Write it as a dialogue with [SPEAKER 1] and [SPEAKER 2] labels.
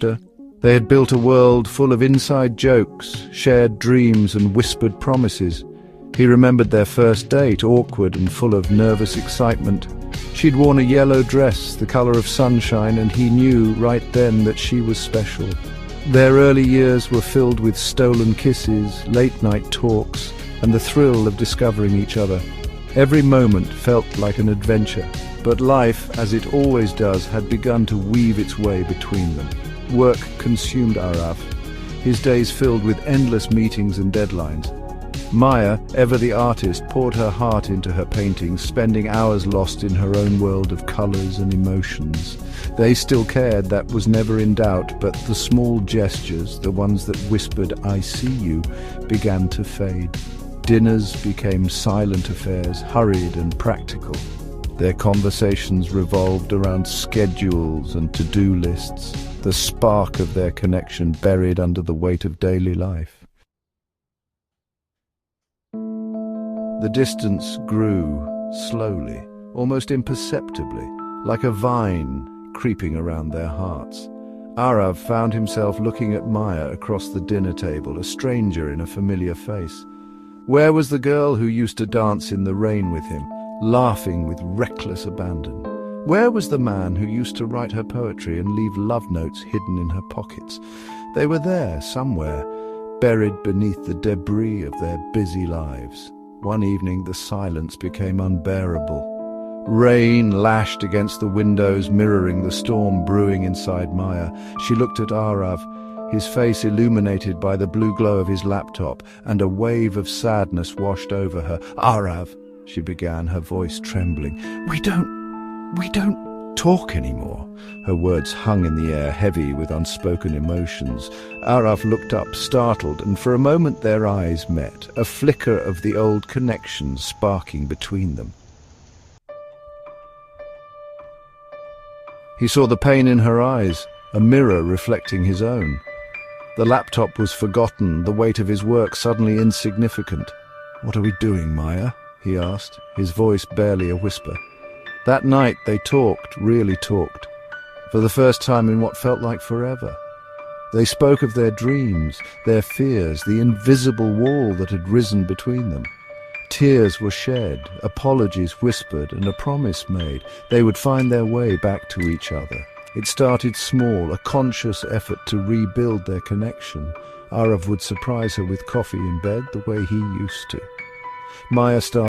[SPEAKER 1] laughter. They had built a world full of inside jokes, shared dreams and whispered promises. He remembered their first date, awkward and full of nervous excitement. She'd worn a yellow dress, the color of sunshine, and he knew right then that she was special. Their early years were filled with stolen kisses, late-night talks, and the thrill of discovering each other. Every moment felt like an adventure, but life, as it always does, had begun to weave its way between them. Work consumed Arav, his days filled with endless meetings and deadlines. Maya, ever the artist, poured her heart into her paintings, spending hours lost in her own world of colors and emotions. They still cared, that was never in doubt, but the small gestures, the ones that whispered, "I see you," began to fade. Dinners became silent affairs, hurried and practical. Their conversations revolved around schedules and to-do lists, the spark of their connection buried under the weight of daily life. The distance grew slowly, almost imperceptibly, like a vine creeping around their hearts. Arav found himself looking at Maya across the dinner table, a stranger in a familiar face. Where was the girl who used to dance in the rain with him, laughing with reckless abandon? Where was the man who used to write her poetry and leave love notes hidden in her pockets? They were there, somewhere, buried beneath the debris of their busy lives. One evening the silence became unbearable. Rain lashed against the windows, mirroring the storm brewing inside Maya. She looked at Arav, his face illuminated by the blue glow of his laptop, and a wave of sadness washed over her. "Arav," she began, her voice trembling, We don't talk anymore." Her words hung in the air, heavy with unspoken emotions. Arav looked up, startled, and for a moment their eyes met, a flicker of the old connection sparking between them. He saw the pain in her eyes, a mirror reflecting his own. The laptop was forgotten, the weight of his work suddenly insignificant. "What are we doing, Maya?" he asked, his voice barely a whisper. That night they talked, really talked, for the first time in what felt like forever. They spoke of their dreams, their fears, the invisible wall that had risen between them. Tears were shed, apologies whispered, and a promise made. They would find their way back to each other. It started small, a conscious effort to rebuild their connection. Arav would surprise her with coffee in bed the way he used to. Maya started